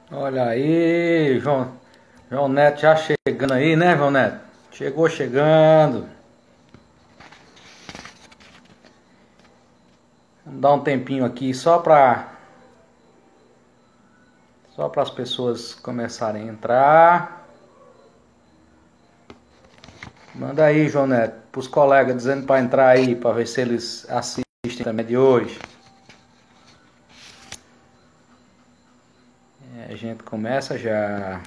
Olha aí, João Neto já chegando aí, né, João Neto? Chegou chegando. Vamos dar um tempinho aqui só para as pessoas começarem a entrar. Manda aí, João Neto, pros colegas dizendo para entrar aí, para ver se eles assistem também de hoje. A gente começa já.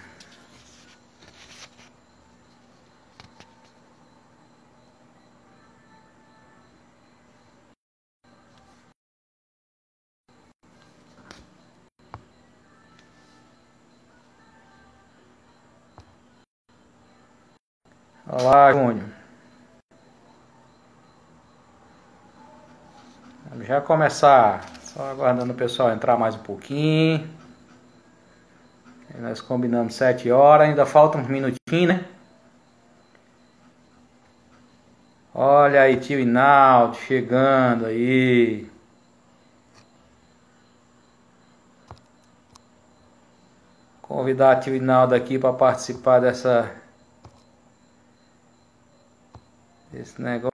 Olá, Júnior. Vamos já começar. Só aguardando o pessoal entrar mais um pouquinho. Nós combinamos 7 horas, ainda falta uns minutinhos, né? Olha aí, tio Inaldo chegando aí. Convidar o tio Inaldo aqui para participar desse negócio.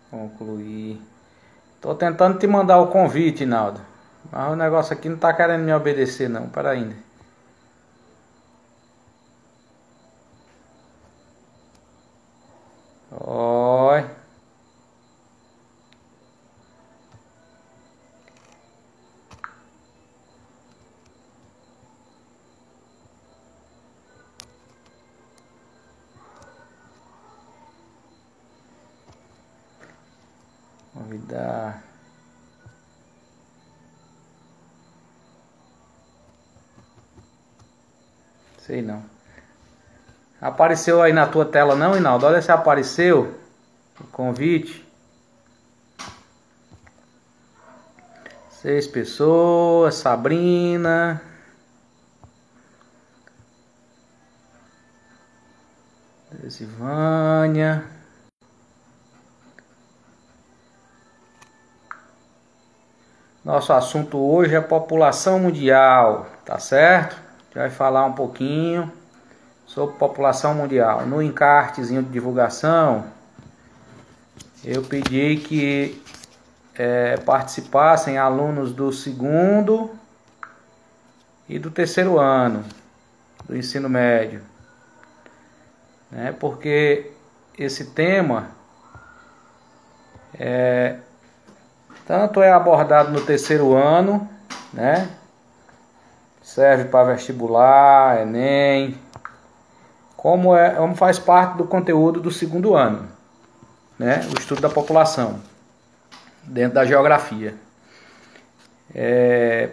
Concluir. Tô tentando te mandar o convite, Inaldo. Mas o negócio aqui não tá querendo me obedecer não. Pera ainda. Oi. Convidar. Sei não. Apareceu aí na tua tela não, Inaldo? Olha se apareceu o convite. 6 pessoas. Sabrina. Silvânia. Nosso assunto hoje é população mundial, tá certo? A gente vai falar um pouquinho sobre população mundial. No encartezinho de divulgação, eu pedi que participassem alunos do segundo e do terceiro ano do ensino médio, né? Porque esse tema tanto é abordado no terceiro ano, né? Serve para vestibular, Enem, como faz parte do conteúdo do segundo ano, né? O estudo da população dentro da geografia.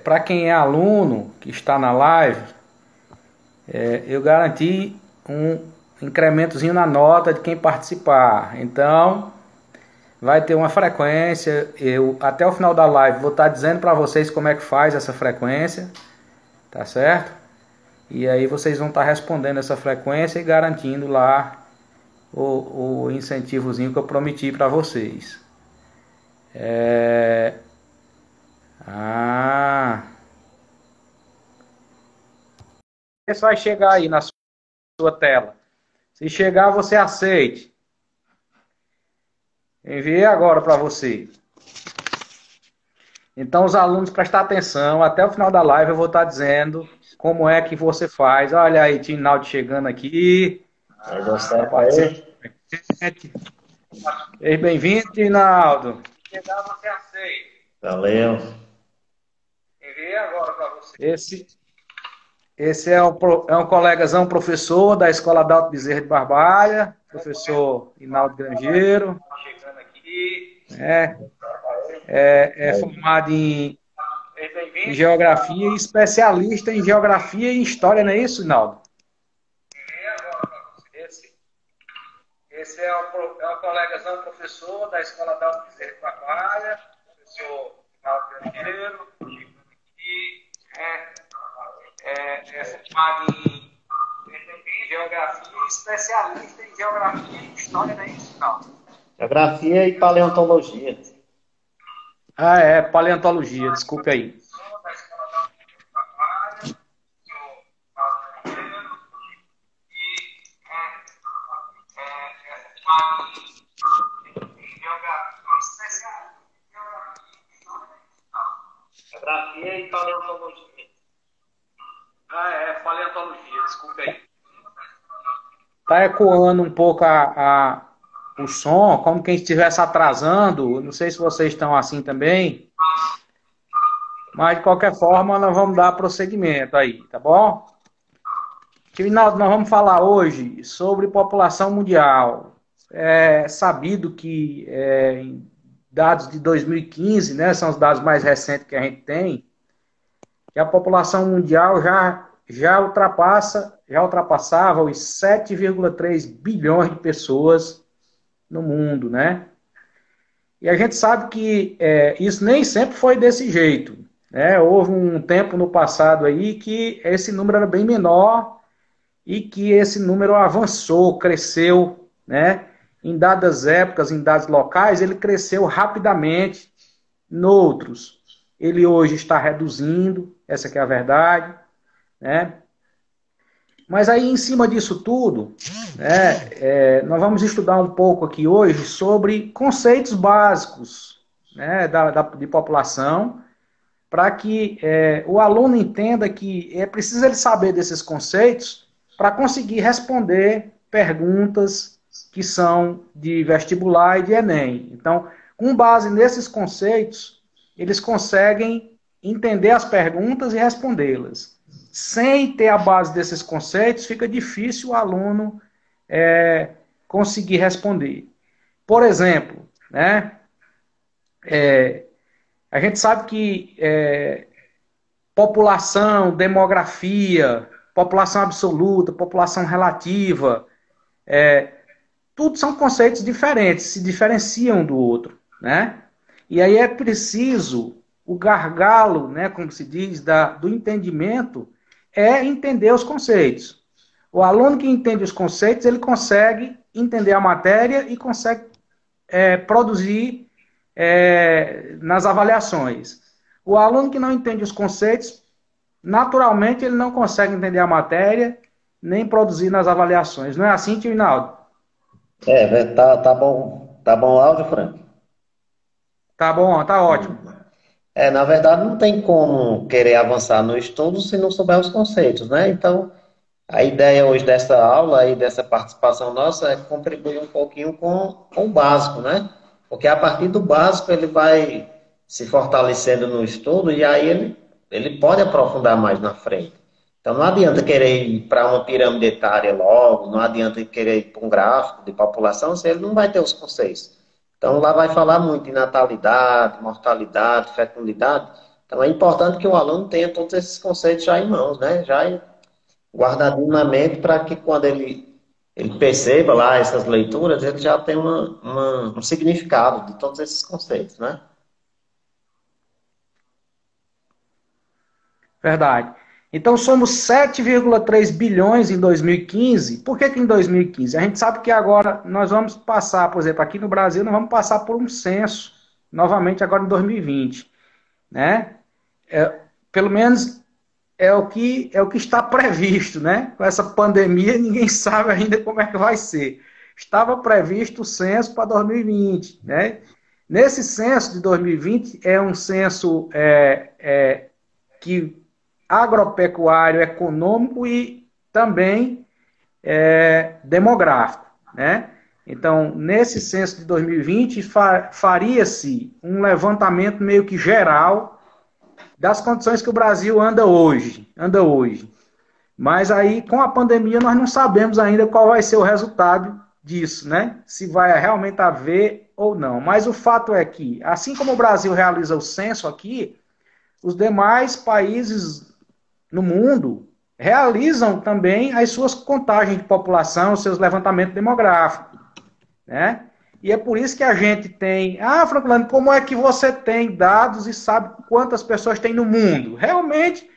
Para quem é aluno que está na live, eu garanti um incrementozinho na nota de quem participar. Então vai ter uma frequência, eu até o final da live vou estar dizendo para vocês como é que faz essa frequência, tá certo? E aí vocês vão estar respondendo essa frequência e garantindo lá o incentivozinho que eu prometi para vocês. Isso vai chegar aí na sua tela. Se chegar, você aceite. Enviei agora para você. Então, os alunos, prestar atenção. Até o final da live eu vou estar dizendo como é que você faz. Olha aí, Tinaldo chegando aqui. Vai gostar aí? Bem-vindo, Tinaldo. Se chegar, você aceita. Valeu. Enviei agora para você. Esse é um colegazão professor da Escola Adalto Bezerra de Barbalha, professor Inaldo Grangeiro. Chegando aqui. É formado em geografia e especialista em geografia e história, não é isso, Inaldo? Esse é o colegazão professor da Escola Dalto Bezerra de Barbalha, professor Rinaldo Pinheiro, e é formado em geografia e especialista em geografia e história da Ensino. Geografia e paleontologia. Paleontologia, desculpe aí. Geografia e paleontologia. Paleontologia, desculpe aí. Tá ecoando um pouco o som, como quem estivesse atrasando. Não sei se vocês estão assim também. Mas, de qualquer forma, nós vamos dar prosseguimento aí, tá bom? Rinaldo, nós vamos falar hoje sobre população mundial. É sabido que em dados de 2015, né, são os dados mais recentes que a gente tem, que a população mundial já ultrapassava os 7,3 bilhões de pessoas no mundo, né? E a gente sabe que isso nem sempre foi desse jeito, né? Houve um tempo no passado aí que esse número era bem menor e que esse número avançou, cresceu, né? Em dadas épocas, em dados locais, ele cresceu rapidamente. Noutros, ele hoje está reduzindo, essa que é a verdade, né? Mas aí, em cima disso tudo, né, nós vamos estudar um pouco aqui hoje sobre conceitos básicos, né, de população, para que o aluno entenda que é preciso ele saber desses conceitos para conseguir responder perguntas que são de vestibular e de Enem. Então, com base nesses conceitos, eles conseguem entender as perguntas e respondê-las. Sem ter a base desses conceitos, fica difícil o aluno conseguir responder. Por exemplo, né, a gente sabe que população, demografia, população absoluta, população relativa, tudo são conceitos diferentes, se diferenciam do outro, né? E aí é preciso o gargalo, né, como se diz, do entendimento, é entender os conceitos. O aluno que entende os conceitos, ele consegue entender a matéria e consegue produzir nas avaliações. O aluno que não entende os conceitos, naturalmente ele não consegue entender a matéria, nem produzir nas avaliações. Não é assim, tio Rinaldo? Tá bom. Tá bom o áudio, Frank? Tá bom, tá ótimo. Na verdade, não tem como querer avançar no estudo se não souber os conceitos, né? Então, a ideia hoje dessa aula e dessa participação nossa é contribuir um pouquinho com o básico, né? Porque a partir do básico ele vai se fortalecendo no estudo e aí ele pode aprofundar mais na frente. Então, não adianta querer ir para uma pirâmide etária logo, não adianta querer ir para um gráfico de população se ele não vai ter os conceitos. Então, lá vai falar muito em natalidade, mortalidade, fecundidade. Então, é importante que o aluno tenha todos esses conceitos já em mãos, né? Já guardadinho na mente para que quando ele perceba lá essas leituras, ele já tenha um significado de todos esses conceitos, né? Verdade. Então, somos 7,3 bilhões em 2015. Por que em 2015? A gente sabe que agora nós vamos passar, por exemplo, aqui no Brasil, nós vamos passar por um censo, novamente agora em 2020. Né? Pelo menos é o que está previsto, né? Com essa pandemia, ninguém sabe ainda como é que vai ser. Estava previsto o censo para 2020, né? Nesse censo de 2020, é um censo que agropecuário, econômico e também demográfico, né? Então, nesse censo de 2020, faria-se um levantamento meio que geral das condições que o Brasil anda hoje. Mas aí, com a pandemia, nós não sabemos ainda qual vai ser o resultado disso, né? Se vai realmente haver ou não. Mas o fato é que, assim como o Brasil realiza o censo aqui, os demais países no mundo realizam também as suas contagens de população, os seus levantamentos demográficos. né? E é por isso que a gente tem... Ah, Franklin, como é que você tem dados e sabe quantas pessoas tem no mundo? Realmente,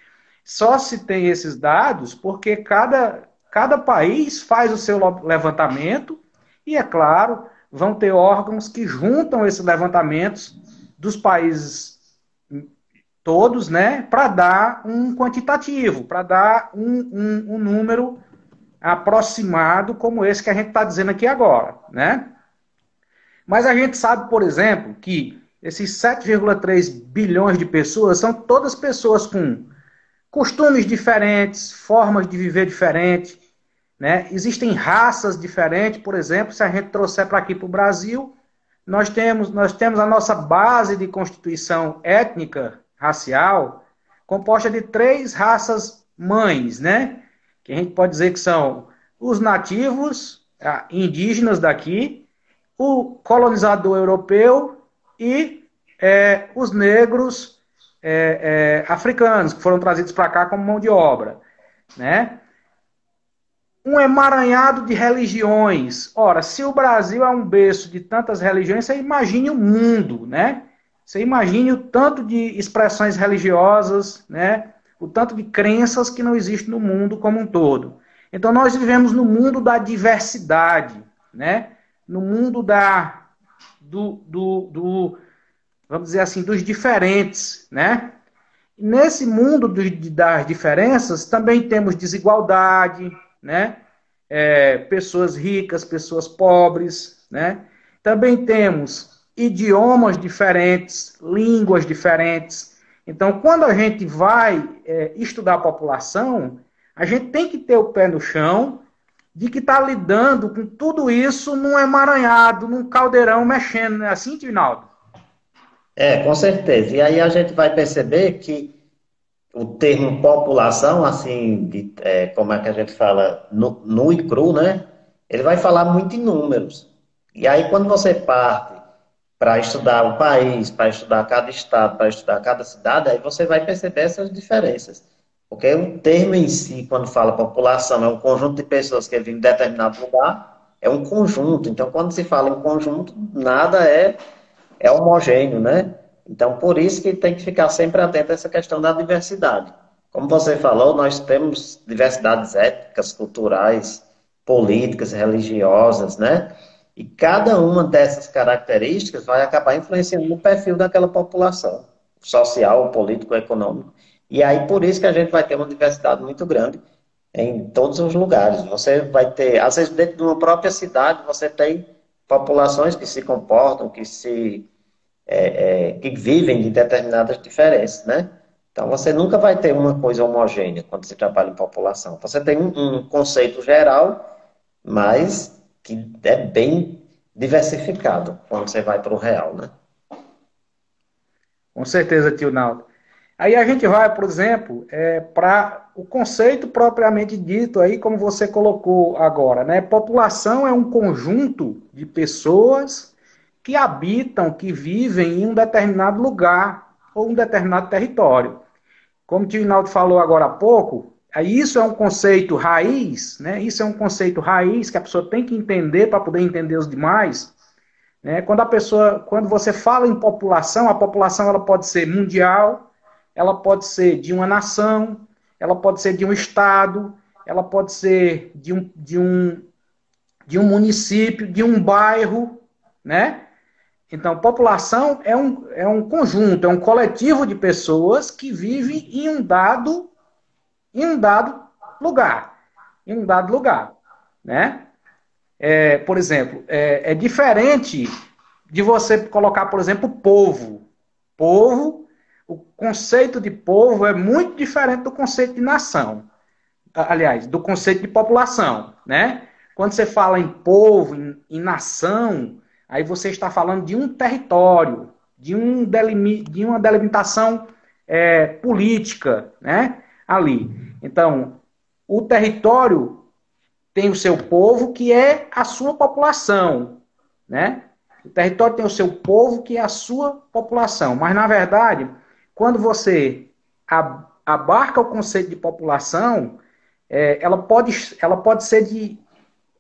só se tem esses dados porque cada país faz o seu levantamento e, é claro, vão ter órgãos que juntam esses levantamentos dos países todos, né, para dar um quantitativo, para dar um número aproximado como esse que a gente está dizendo aqui agora, né? Mas a gente sabe, por exemplo, que esses 7,3 bilhões de pessoas são todas pessoas com costumes diferentes, formas de viver diferentes, né? Existem raças diferentes, por exemplo, se a gente trouxer para aqui para o Brasil, nós temos a nossa base de constituição étnica, racial, composta de 3 raças mães, né? Que a gente pode dizer que são os nativos, indígenas daqui, o colonizador europeu e os negros africanos, que foram trazidos para cá como mão de obra, né? Um emaranhado de religiões. Ora, se o Brasil é um berço de tantas religiões, você imagine o mundo, né? Você imagine o tanto de expressões religiosas, né? O tanto de crenças que não existe no mundo como um todo. Então nós vivemos no mundo da diversidade, né? No mundo vamos dizer assim, dos diferentes, né? Nesse mundo das diferenças, também temos desigualdade, né? Pessoas ricas, pessoas pobres, né? Também temos idiomas diferentes, línguas diferentes. Então, quando a gente vai estudar a população, a gente tem que ter o pé no chão de que está lidando com tudo isso num emaranhado, num caldeirão mexendo, não é assim, Tivinaldo? Com certeza. E aí a gente vai perceber que o termo população, assim, como é que a gente fala, nu e cru, né? Ele vai falar muito em números. E aí, quando você parte para estudar o país, para estudar cada estado, para estudar cada cidade, aí você vai perceber essas diferenças. Porque o termo em si, quando fala população, é um conjunto de pessoas que vivem em determinado lugar, é um conjunto. Então, quando se fala em conjunto, nada é homogêneo, né? Então, por isso que tem que ficar sempre atento a essa questão da diversidade. Como você falou, nós temos diversidades étnicas, culturais, políticas, religiosas, né? E cada uma dessas características vai acabar influenciando no perfil daquela população, social, político, econômico. E aí, por isso que a gente vai ter uma diversidade muito grande em todos os lugares. Você vai ter, às vezes, dentro de uma própria cidade, você tem populações que se comportam, que vivem de determinadas diferenças, né? Então, você nunca vai ter uma coisa homogênea quando se trabalha em população. Você tem um conceito geral, mas que é bem diversificado quando você vai para o real, né? Com certeza, tio Naldo. Aí a gente vai, por exemplo, para o conceito propriamente dito aí, como você colocou agora, né? População é um conjunto de pessoas que habitam, que vivem em um determinado lugar ou um determinado território. Como o tio Naldo falou agora há pouco, aí isso é um conceito raiz, né? Isso é um conceito raiz que a pessoa tem que entender para poder entender os demais, né? Quando você fala em população, a população ela pode ser mundial, ela pode ser de uma nação, ela pode ser de um estado, ela pode ser de um município, de um bairro, né? Então, população é um conjunto, é um coletivo de pessoas que vivem em um dado lugar, em um dado lugar, né? Por exemplo, é diferente de você colocar, por exemplo, povo. Povo, o conceito de povo é muito diferente do conceito de nação. Aliás, do conceito de população, né? Quando você fala em povo, em nação, aí você está falando de um território, de uma delimitação política, né? Ali. Então, o território tem o seu povo, que é a sua população, né? O território tem o seu povo, que é a sua população. Mas, na verdade, quando você abarca o conceito de população, ela pode ser de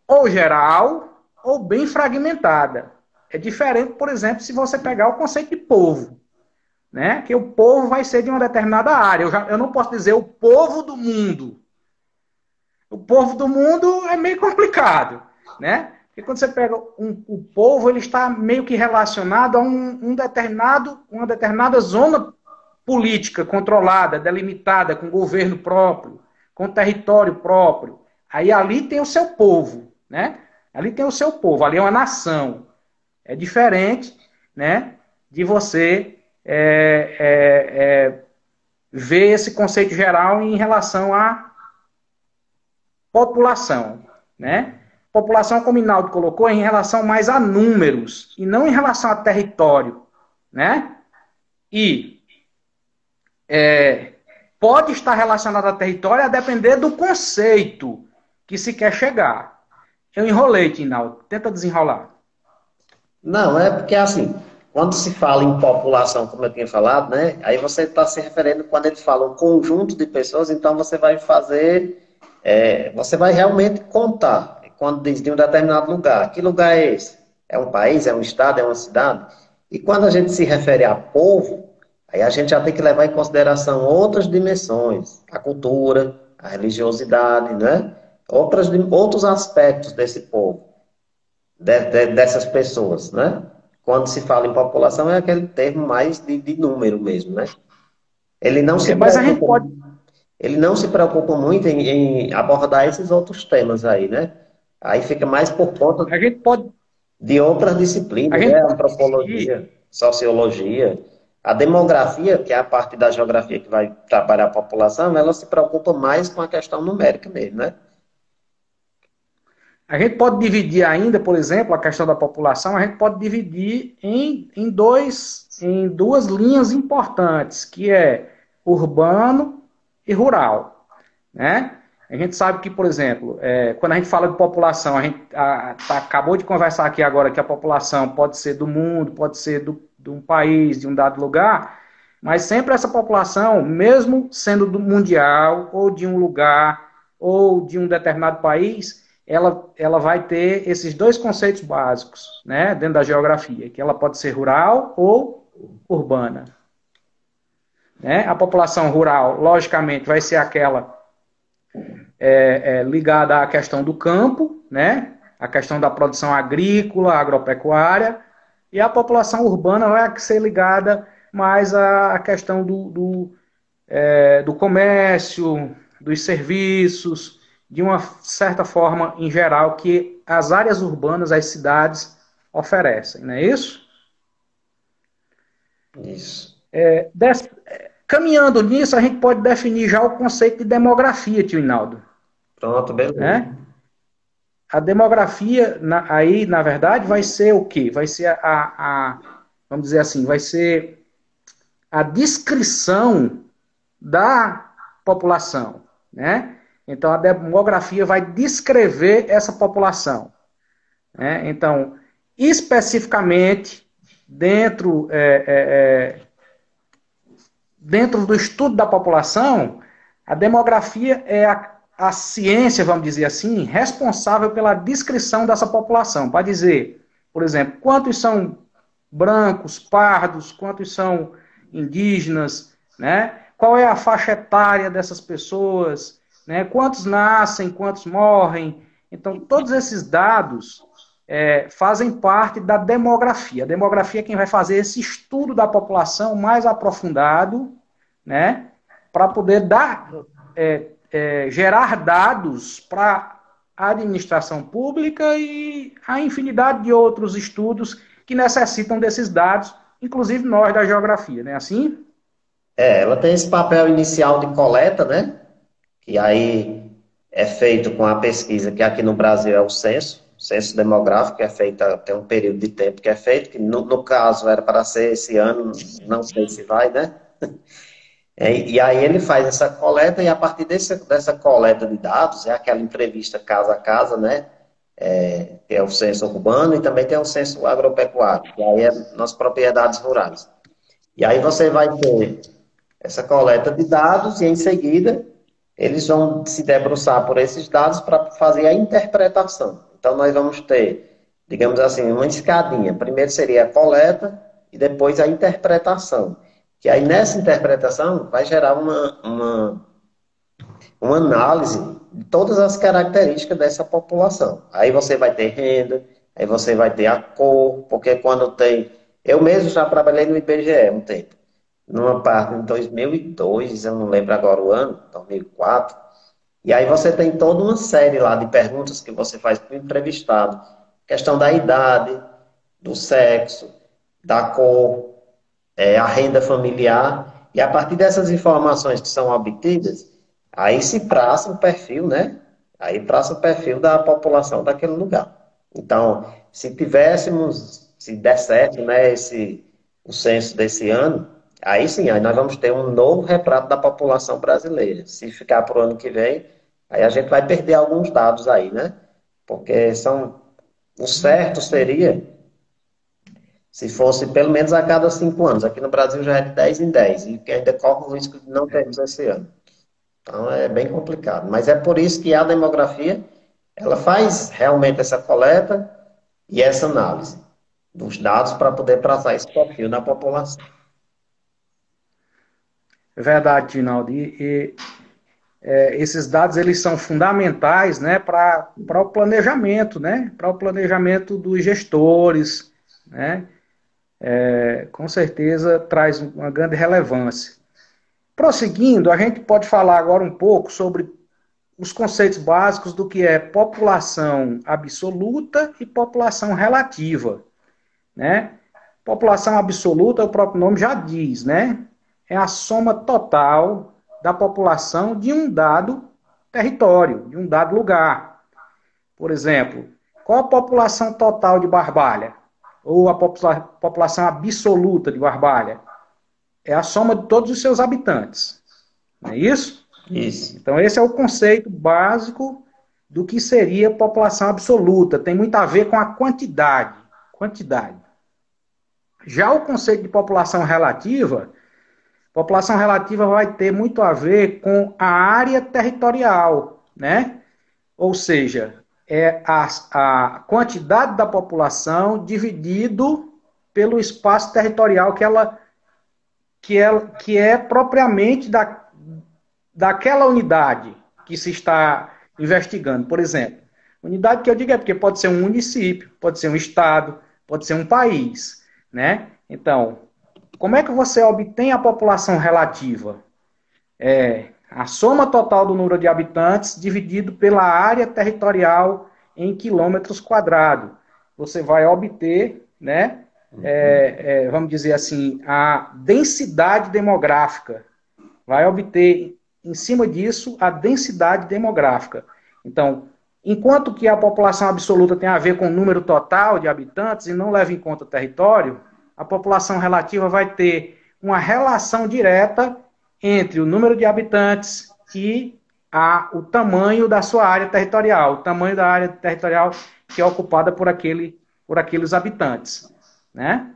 ou geral, ou bem fragmentada. É diferente, por exemplo, se você pegar o conceito de povo, né? Que o povo vai ser de uma determinada área. Eu não posso dizer o povo do mundo. O povo do mundo é meio complicado, né? Porque quando você pega o povo, ele está meio que relacionado a uma determinada zona política controlada, delimitada, com governo próprio, com território próprio. Aí ali tem o seu povo, né? Ali tem o seu povo, ali é uma nação. É diferente, né? De você ver esse conceito geral em relação à população, né? População, como o Inaldo colocou, é em relação mais a números e não em relação a território, né? E pode estar relacionado a território a depender do conceito que se quer chegar. Eu enrolei, Tinaldo. Tenta desenrolar. Não, é porque assim, quando se fala em população, como eu tinha falado, né? Aí você está se referindo, quando ele fala um conjunto de pessoas, então você vai fazer, você vai realmente contar. Quando diz de um determinado lugar, que lugar é esse? É um país, é um estado, é uma cidade? E quando a gente se refere a povo, aí a gente já tem que levar em consideração outras dimensões, a cultura, a religiosidade, né? Outros aspectos desse povo dessas pessoas, né? Quando se fala em população, é aquele termo mais de número mesmo, né? Ele não se Mas a gente preocupa, pode. ele não se preocupa muito em abordar esses outros temas aí, né? Aí fica mais por conta A gente pode. de outras A disciplinas, gente né? pode dividir. Antropologia, sociologia, a demografia, que é a parte da geografia que vai trabalhar a população, ela se preocupa mais com a questão numérica mesmo, né? A gente pode dividir ainda, por exemplo, a questão da população, a gente pode dividir em duas linhas importantes, que é urbano e rural, né? A gente sabe que, por exemplo, quando a gente fala de população, a gente acabou de conversar aqui agora que a população pode ser do mundo, pode ser de um país, de um dado lugar, mas sempre essa população, mesmo sendo do mundial, ou de um lugar, ou de um determinado país, ela vai ter esses dois conceitos básicos, né, dentro da geografia, que ela pode ser rural ou urbana. Né? A população rural, logicamente, vai ser aquela ligada à questão do campo, né? A questão da produção agrícola, agropecuária, e a população urbana vai ser ligada mais à questão do comércio, dos serviços, de uma certa forma em geral, que as áreas urbanas, as cidades, oferecem, não é isso? Isso. Caminhando nisso, a gente pode definir já o conceito de demografia, tio Inaldo. Pronto, beleza. Né? A demografia, aí, na verdade, vai ser o quê? Vai ser vamos dizer assim, vai ser a descrição da população, né? Então, a demografia vai descrever essa população. Né? Então, especificamente, dentro do estudo da população, a demografia é a ciência, vamos dizer assim, responsável pela descrição dessa população, para dizer, por exemplo, quantos são brancos, pardos, quantos são indígenas, né? Qual é a faixa etária dessas pessoas, né? Quantos nascem, quantos morrem. Então, todos esses dados fazem parte da demografia. A demografia é quem vai fazer esse estudo da população mais aprofundado, né? Para poder gerar dados para a administração pública e a infinidade de outros estudos que necessitam desses dados, inclusive nós da geografia, não é assim? Ela tem esse papel inicial de coleta, né? Que aí é feito com a pesquisa, que aqui no Brasil é o censo demográfico, que é feito, tem um período de tempo que é feito, que no caso era para ser esse ano, não sei se vai, né? E aí ele faz essa coleta, e a partir dessa coleta de dados, é aquela entrevista casa a casa, né? Que é o censo urbano, e também tem o censo agropecuário, que aí é nas propriedades rurais. E aí você vai ter essa coleta de dados, e em seguida eles vão se debruçar por esses dados para fazer a interpretação. Então nós vamos ter digamos assim, uma escadinha. Primeiro seria a coleta e depois a interpretação. Que aí nessa interpretação vai gerar uma análise de todas as características dessa população. Aí você vai ter renda, aí você vai ter a cor, porque quando tem. Eu mesmo já trabalhei no IBGE um tempo, numa parte em 2002, eu não lembro agora o ano, 2004. E aí você tem toda uma série lá de perguntas que você faz para o entrevistado. Questão da idade, do sexo, da cor, a renda familiar, e a partir dessas informações que são obtidas, aí se traça o perfil, né? Aí traça o perfil da população daquele lugar. Então, se tivéssemos, se der certo, né, o censo desse ano, aí sim, aí nós vamos ter um novo retrato da população brasileira. Se ficar para o ano que vem, aí a gente vai perder alguns dados aí, né? Porque o certo seria se fosse pelo menos a cada 5 anos. Aqui no Brasil já é de 10 em 10, e que ainda corre o risco de não termos esse ano. Então é bem complicado. Mas é por isso que a demografia, ela faz realmente essa coleta e essa análise dos dados para poder traçar esse perfil da população. É verdade, Tinaldo. Esses dados eles são fundamentais, né, para o planejamento, né, para o planejamento dos gestores, né, com certeza traz uma grande relevância. Prosseguindo, a gente pode falar agora um pouco sobre os conceitos básicos do que é população absoluta e população relativa, né? População absoluta, o próprio nome já diz, né? É a soma total da população de um dado território, de um dado lugar. Por exemplo, qual a população total de Barbalha? Ou a população absoluta de Barbalha? É a soma de todos os seus habitantes. Não é isso? Isso. Então, esse é o conceito básico do que seria população absoluta. Tem muito a ver com a quantidade. Quantidade. Já o conceito de população relativa vai ter muito a ver com a área territorial, né? Ou seja, é a quantidade da população dividido pelo espaço territorial que é propriamente daquela unidade que se está investigando. Por exemplo, unidade que eu digo é porque pode ser um município, pode ser um estado, pode ser um país, né? Então, como é que você obtém a população relativa? É a soma total do número de habitantes dividido pela área territorial em quilômetros quadrados. Você vai obter, né, vamos dizer assim, a densidade demográfica. Vai obter, em cima disso, a densidade demográfica. Então, enquanto que a população absoluta tem a ver com o número total de habitantes e não leva em conta o território, a população relativa vai ter uma relação direta entre o número de habitantes e o tamanho da sua área territorial, o tamanho da área territorial que é ocupada por aqueles habitantes. Né?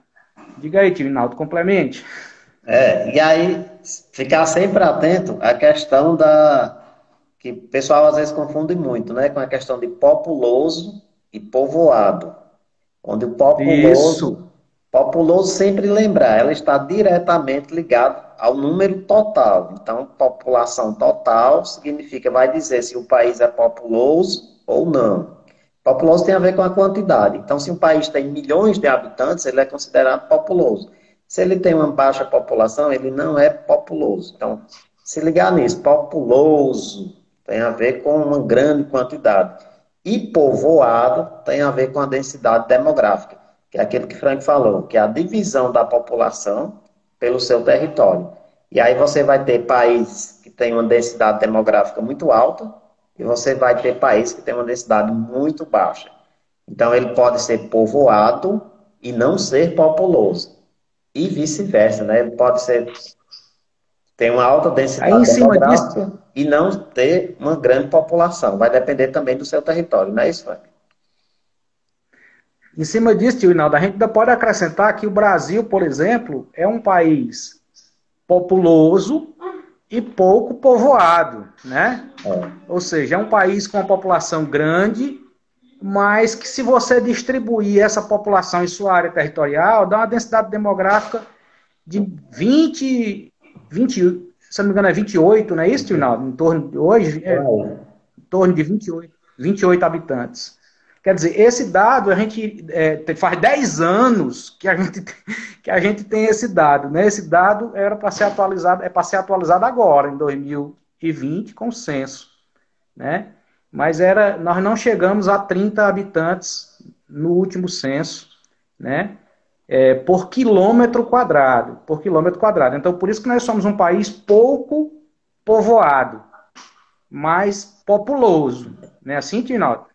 Diga aí, Tivinaldo, complemente. E aí ficar sempre atento à questão que o pessoal às vezes confunde muito, né, com a questão de populoso e povoado. Onde o Isso. populoso sempre lembrar, ela está diretamente ligada ao número total. Então, população total significa, vai dizer se o país é populoso ou não. Populoso tem a ver com a quantidade. Então, se um país tem milhões de habitantes, ele é considerado populoso. Se ele tem uma baixa população, ele não é populoso. Então, se ligar nisso, populoso tem a ver com uma grande quantidade. E povoado tem a ver com a densidade demográfica, que é aquilo que Frank falou, que é a divisão da população pelo seu território. E aí você vai ter países que têm uma densidade demográfica muito alta e você vai ter países que têm uma densidade muito baixa. Então ele pode ser povoado e não ser populoso. E vice-versa, né? Ele pode ter uma alta Aí, em densidade cima disso, demográfica e não ter uma grande população. Vai depender também do seu território, não é isso, Frank? Tio Rinaldo, a gente ainda pode acrescentar que o Brasil, por exemplo, é um país populoso e pouco povoado, né? Ou seja, é um país com uma população grande, mas que se você distribuir essa população em sua área territorial, dá uma densidade demográfica de 20, se não me engano é 28, não é isso, Rinaldo? Em torno de hoje, em torno de 28 habitantes. Quer dizer, esse dado, a gente faz 10 anos que a gente tem esse dado, né? Esse dado era para ser atualizado, é para ser atualizado agora, em 2020, com o censo, né? Mas nós não chegamos a 30 habitantes no último censo, né? Por quilômetro quadrado, por quilômetro quadrado. Então, por isso que nós somos um país pouco povoado, mas populoso, né? Assim, Tinaldo?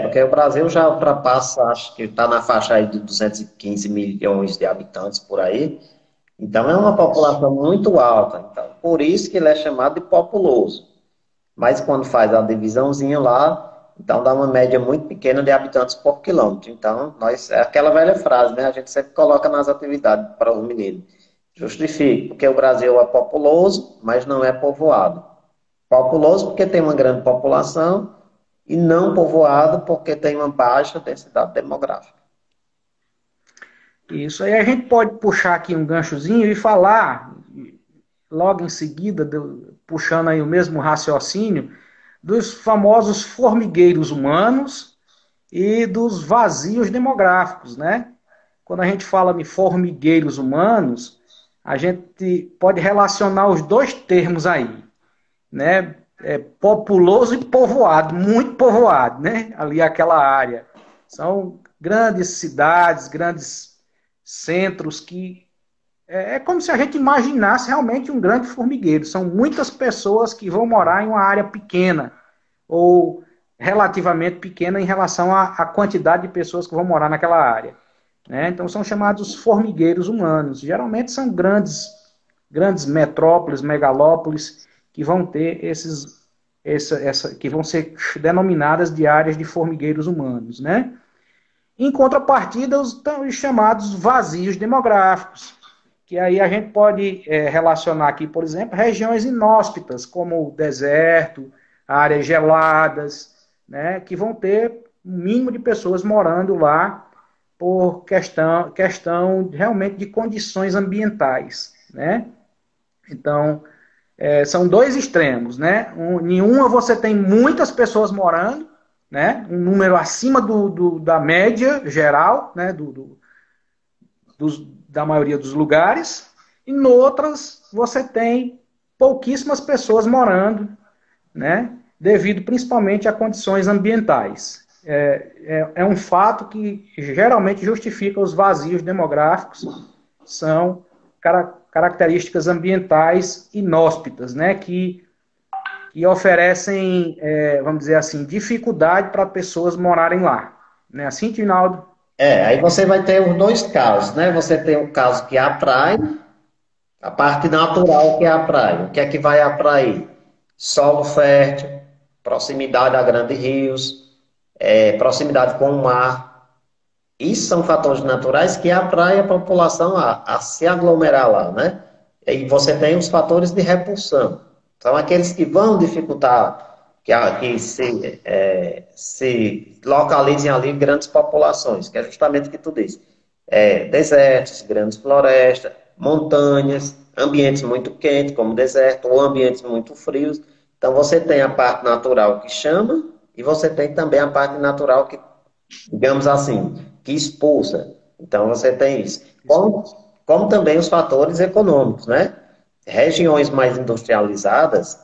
Porque o Brasil já ultrapassa, acho que está na faixa aí de 215 milhões de habitantes por aí. Então é uma população muito alta. Então, por isso que ele é chamado de populoso. Mas quando faz a divisãozinha lá, então dá uma média muito pequena de habitantes por quilômetro. Então, é aquela velha frase, né? A gente sempre coloca nas atividades para os meninos. Justifique, porque o Brasil é populoso, mas não é povoado. Populoso porque tem uma grande população e não povoado porque tem uma baixa densidade demográfica. Isso aí a gente pode puxar aqui um ganchozinho e falar, logo em seguida, puxando aí o mesmo raciocínio, dos famosos formigueiros humanos e dos vazios demográficos, né? Quando a gente fala de formigueiros humanos, a gente pode relacionar os dois termos aí, né? Populoso e povoado, muito povoado, né? Ali aquela área. São grandes cidades, grandes centros que como se a gente imaginasse realmente um grande formigueiro. São muitas pessoas que vão morar em uma área pequena, ou relativamente pequena em relação à quantidade de pessoas que vão morar naquela área, né? Então são chamados formigueiros humanos. Geralmente são grandes metrópoles, megalópolis, que vão ter que vão ser denominadas de áreas de formigueiros humanos, né? Em contrapartida, os chamados vazios demográficos, que aí a gente pode relacionar aqui, por exemplo, regiões inóspitas, como o deserto, áreas geladas, né, que vão ter um mínimo de pessoas morando lá por questão realmente de condições ambientais, né? Então, são dois extremos, né? Em uma você tem muitas pessoas morando, né? Um número acima da média geral, né? Da maioria dos lugares, e em outras você tem pouquíssimas pessoas morando, né? Devido principalmente a condições ambientais. É um fato que geralmente justifica os vazios demográficos, são características ambientais inóspitas, né? Que oferecem, vamos dizer assim, dificuldade para pessoas morarem lá. Né? Assim, Tinaldo? Aí você vai ter os dois casos, né? Você tem o caso que é a praia, a parte natural que é a praia. O que é que vai atrair? Solo fértil, proximidade a grandes rios, proximidade com o mar. Isso são fatores naturais que atraem a população a se aglomerar lá, né? E você tem os fatores de repulsão. São aqueles que vão dificultar que se localizem ali grandes populações, que é justamente o que tu disse. Desertos, grandes florestas, montanhas, ambientes muito quentes, como deserto, ou ambientes muito frios. Então, você tem a parte natural que chama, e você tem também a parte natural que, digamos assim, que expulsa. Então, você tem isso. Como também os fatores econômicos, né? Regiões mais industrializadas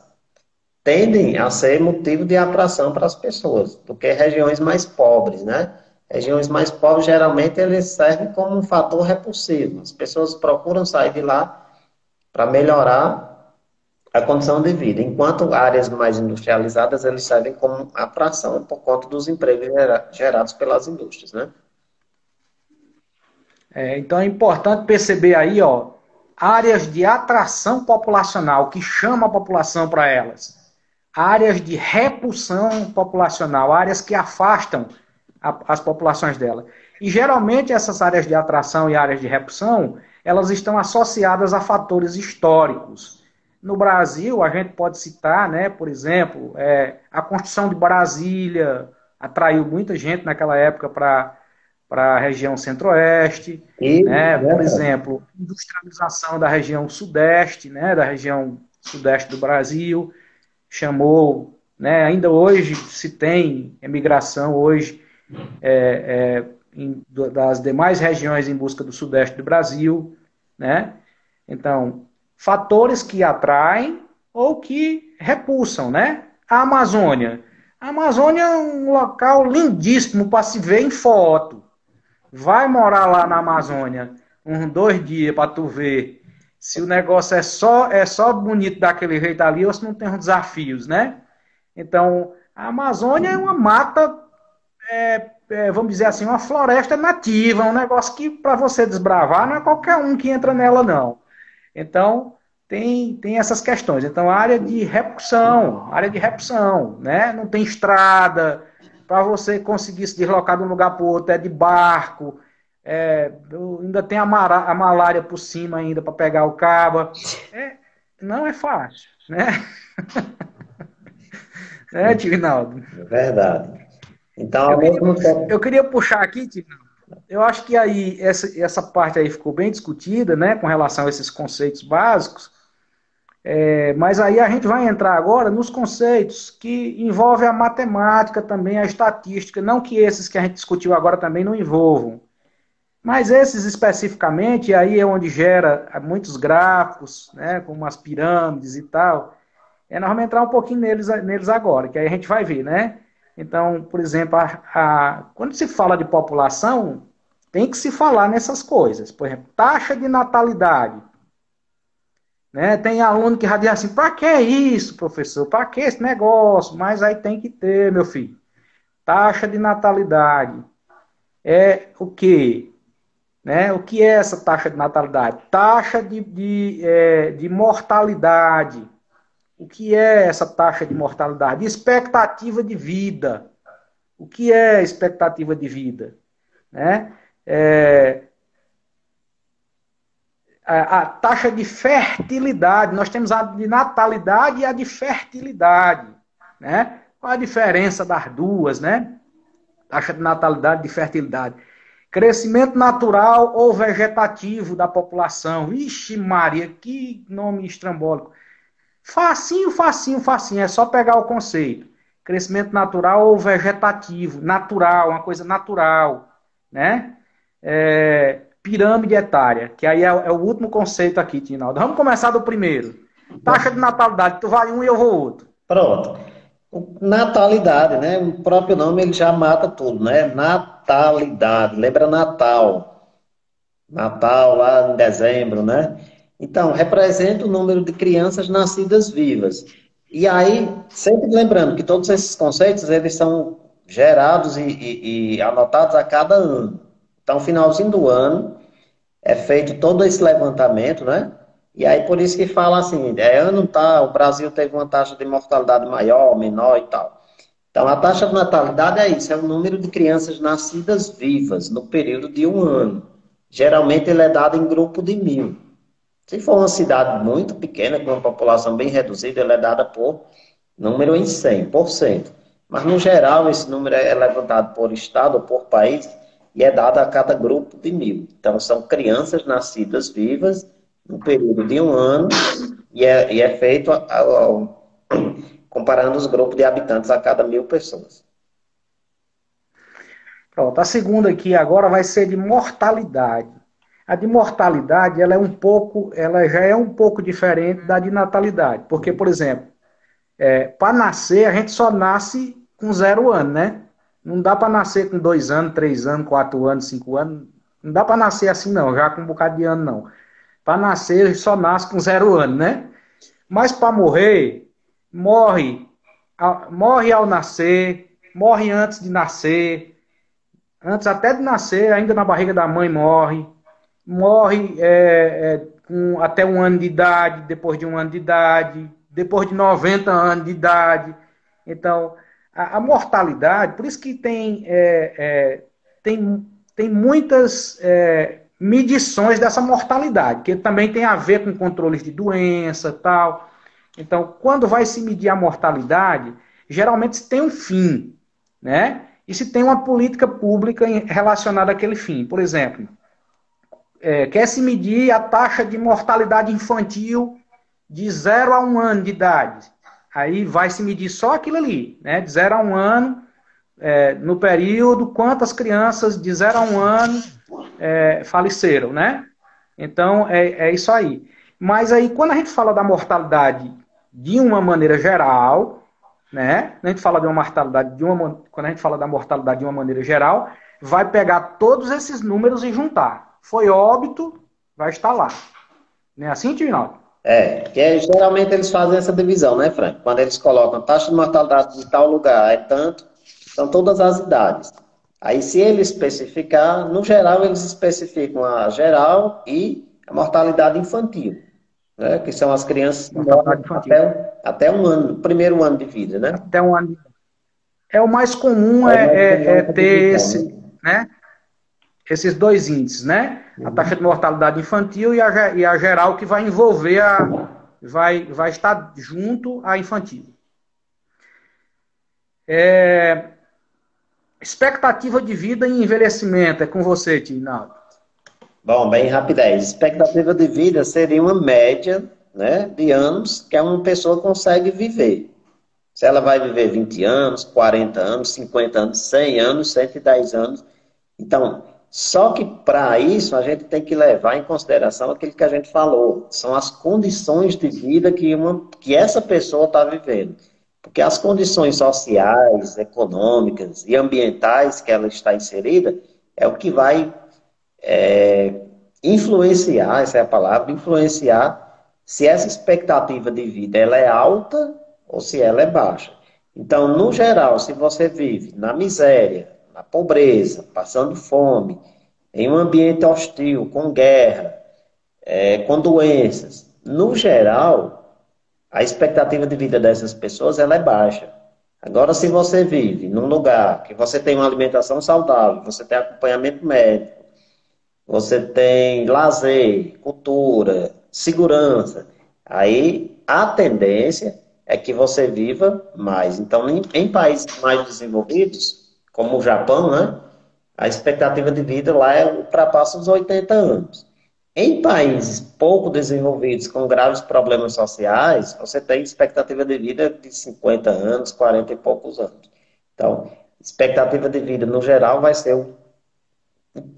tendem a ser motivo de atração para as pessoas, do que regiões mais pobres, né? Regiões mais pobres, geralmente, eles servem como um fator repulsivo. As pessoas procuram sair de lá para melhorar a condição de vida, enquanto áreas mais industrializadas, eles servem como atração por conta dos empregos gerados pelas indústrias, né? Então é importante perceber aí, ó, áreas de atração populacional, que chama a população para elas. Áreas de repulsão populacional, áreas que afastam as populações dela. E geralmente essas áreas de atração e áreas de repulsão, elas estão associadas a fatores históricos. No Brasil, a gente pode citar, né, por exemplo, a construção de Brasília, atraiu muita gente naquela época para a região centro-oeste, E, né? Por né, exemplo, industrialização da região sudeste, né? Da região sudeste do Brasil, chamou, né? Ainda hoje se tem emigração hoje das demais regiões em busca do sudeste do Brasil, né? Então, fatores que atraem ou que repulsam, né? A Amazônia. A Amazônia é um local lindíssimo para se ver em foto. Vai morar lá na Amazônia uns 2 dias para tu ver se o negócio é só bonito daquele jeito ali ou se não tem uns desafios, né? Então, a Amazônia é uma mata, vamos dizer assim, uma floresta nativa, um negócio que para você desbravar não é qualquer um que entra nela, não. Então, tem essas questões. Então, área de repulsão, né? Não tem estrada, para você conseguir se deslocar de um lugar para o outro é de barco, ainda tem a malária por cima ainda para pegar o cabo. Não é fácil, né? É, Tivinaldo? é verdade. Então, Eu ao queria, mesmo eu tempo, queria puxar aqui, Tivinaldo. Eu acho que aí essa parte aí ficou bem discutida, né, com relação a esses conceitos básicos. Mas aí a gente vai entrar agora nos conceitos que envolvem a matemática também, a estatística, não que esses que a gente discutiu agora também não envolvam. Mas esses especificamente, aí é onde gera muitos gráficos, né, como as pirâmides e tal. Nós vamos entrar um pouquinho neles agora, que aí a gente vai ver, né? Então, por exemplo, quando se fala de população, tem que se falar nessas coisas. Por exemplo, taxa de natalidade. Né? Tem aluno que já diz assim, para que isso, professor? Para que esse negócio? Mas aí tem que ter, meu filho. Taxa de natalidade. É o quê? Né? O que é essa taxa de natalidade? Taxa de mortalidade. O que é essa taxa de mortalidade? Expectativa de vida. O que é expectativa de vida? Né? A taxa de fertilidade. Nós temos a de natalidade e a de fertilidade. Né? Qual a diferença das duas? Né? Taxa de natalidade e de fertilidade. Crescimento natural ou vegetativo da população. Ixi, Maria, que nome estrambólico. Facinho, facinho, facinho. É só pegar o conceito. Crescimento natural ou vegetativo. Natural, uma coisa natural. Né? Pirâmide etária, que aí é o último conceito aqui, Tinaldo. Vamos começar do primeiro. Taxa de natalidade. Tu vai um e eu vou outro. pronto. Natalidade, né? O próprio nome ele já mata tudo, né? Natalidade, lembra Natal. Natal lá em dezembro, né? Então, representa o número de crianças nascidas vivas. E aí, sempre lembrando que todos esses conceitos, eles são gerados e anotados a cada ano. Então, finalzinho do ano, é feito todo esse levantamento, né? E aí, por isso que fala assim, ano tal, o Brasil teve uma taxa de mortalidade maior, menor e tal. Então, a taxa de natalidade é isso, é o número de crianças nascidas vivas no período de um ano. Geralmente ele é dado em grupo de 1.000. Se for uma cidade muito pequena, com uma população bem reduzida, ele é dada por número em 100%. Mas, no geral, esse número é levantado por estado ou por país e é dado a cada grupo de 1.000. Então, são crianças nascidas vivas no período de um ano e é feito comparando os grupos de habitantes a cada 1.000 pessoas. Pronto. A segunda aqui agora vai ser de mortalidade. A de mortalidade, ela já é um pouco diferente da de natalidade. Porque, por exemplo, para nascer, a gente só nasce com 0 ano, né? Não dá para nascer com 2 anos, 3 anos, 4 anos, 5 anos. Não dá para nascer assim, não, já com um bocado de ano, não. Para nascer, só nasce com 0 ano, né? Mas para morrer, morre ao nascer, morre antes de nascer, antes até de nascer, ainda na barriga da mãe morre com até 1 ano de idade, depois de 1 ano de idade, depois de 90 anos de idade. Então, a mortalidade, por isso que tem muitas medições dessa mortalidade, que também tem a ver com controles de doença e tal. Então, quando vai se medir a mortalidade, geralmente se tem um fim, né? e se tem uma política pública relacionada àquele fim. Por exemplo, quer se medir a taxa de mortalidade infantil de 0 a 1 ano de idade. Aí vai se medir só aquilo ali, né? De 0 a 1 ano, no período, quantas crianças de 0 a 1 ano faleceram, né? Então, é isso aí. Mas aí, quando a gente fala da mortalidade de uma maneira geral, né? A gente fala de uma mortalidade quando a gente fala da mortalidade de uma maneira geral, vai pegar todos esses números e juntar. Foi óbito, vai estar lá. Não é assim, Tivinaldo? Geralmente eles fazem essa divisão, né, Frank? Quando eles colocam taxa de mortalidade de tal lugar, é tanto, são todas as idades. Aí, se ele especificar, no geral, eles especificam a geral e a mortalidade infantil, né? Que são as crianças que morrem Mortalidade infantil. até 1 ano, primeiro ano de vida, né? Até 1 ano. O mais comum É mais comum é essa ter divisão, né? né, esses dois índices, né? A taxa de mortalidade infantil e a geral, que vai envolver vai estar junto à infantil. Expectativa de vida e envelhecimento. É com você, Tinaldo. Bom, bem rapidez. Expectativa de vida seria uma média, né, de anos que uma pessoa consegue viver. Se ela vai viver 20 anos, 40 anos, 50 anos, 100 anos, 110 anos. Então, só que para isso a gente tem que levar em consideração aquilo que a gente falou. São as condições de vida que essa pessoa está vivendo. Porque as condições sociais, econômicas e ambientais que ela está inserida é o que vai influenciar, essa é a palavra, influenciar se essa expectativa de vida ela é alta ou se ela é baixa. Então, no geral, se você vive na miséria, na pobreza, passando fome, em um ambiente hostil, com guerra, com doenças, no geral, a expectativa de vida dessas pessoas ela é baixa. Agora, se você vive num lugar que você tem uma alimentação saudável, você tem acompanhamento médico, você tem lazer, cultura, segurança. Aí a tendência é que você viva mais. Então, em países mais desenvolvidos, como o Japão, né, a expectativa de vida lá ultrapassa os 80 anos. Em países pouco desenvolvidos, com graves problemas sociais, você tem expectativa de vida de 50 anos, 40 e poucos anos. Então, expectativa de vida, no geral, vai ser o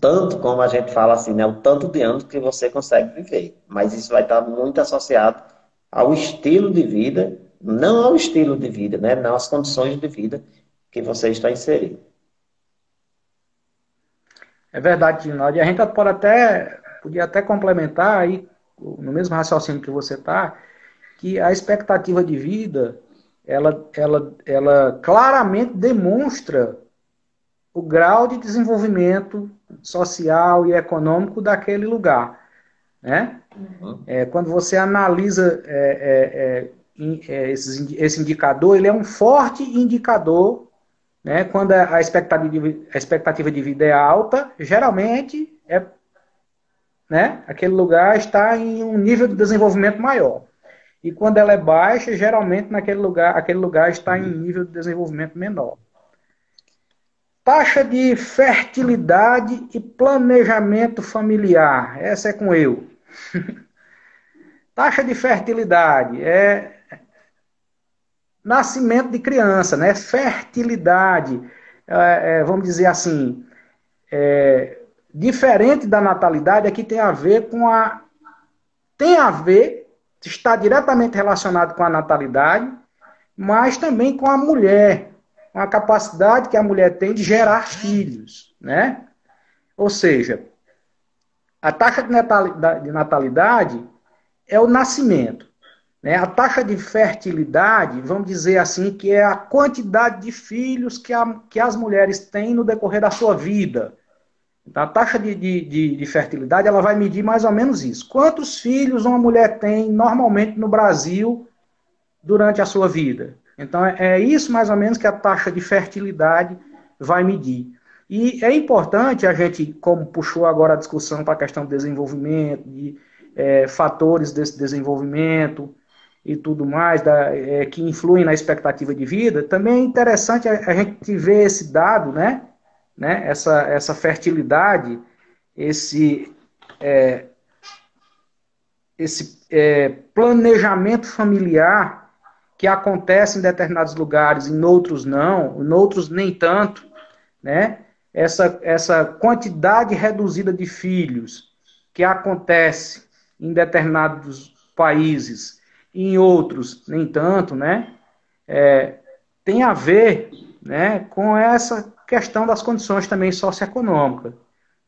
tanto, como a gente fala assim, né? O tanto de anos que você consegue viver. Mas isso vai estar muito associado ao estilo de vida, não ao estilo de vida, né? Não às condições de vida que você está inserido. É verdade, Tinaldo. E a gente podia até complementar aí, no mesmo raciocínio que você está, que a expectativa de vida, ela claramente demonstra o grau de desenvolvimento social e econômico daquele lugar, né? Quando você analisa esse indicador, ele é um forte indicador, né? Quando a expectativa de vida é alta, geralmente né, aquele lugar está em um nível de desenvolvimento maior. E quando ela é baixa, geralmente aquele lugar está em nível de desenvolvimento menor. Taxa de fertilidade e planejamento familiar. Essa é com eu. Taxa de fertilidade é nascimento de criança, né? Fertilidade, vamos dizer assim, diferente da natalidade, aqui tem a ver está diretamente relacionado com a natalidade, mas também com a mulher, com a capacidade que a mulher tem de gerar filhos, né? Ou seja, a taxa de natalidade é o nascimento, né? A taxa de fertilidade, vamos dizer assim, que é a quantidade de filhos que as mulheres têm no decorrer da sua vida. Então, a taxa de fertilidade ela vai medir mais ou menos isso. Quantos filhos uma mulher tem normalmente no Brasil durante a sua vida? Então, é isso mais ou menos que a taxa de fertilidade vai medir. E é importante a gente, como puxou agora a discussão para a questão do desenvolvimento, de fatores desse desenvolvimento, e tudo mais, que influem na expectativa de vida, também é interessante a gente ver esse dado, né? Essa fertilidade, esse, esse planejamento familiar que acontece em determinados lugares, em outros não, em outros nem tanto, né? Essa quantidade reduzida de filhos que acontece em determinados países e em outros nem tanto, né? Tem a ver, né, com essa questão das condições também socioeconômicas,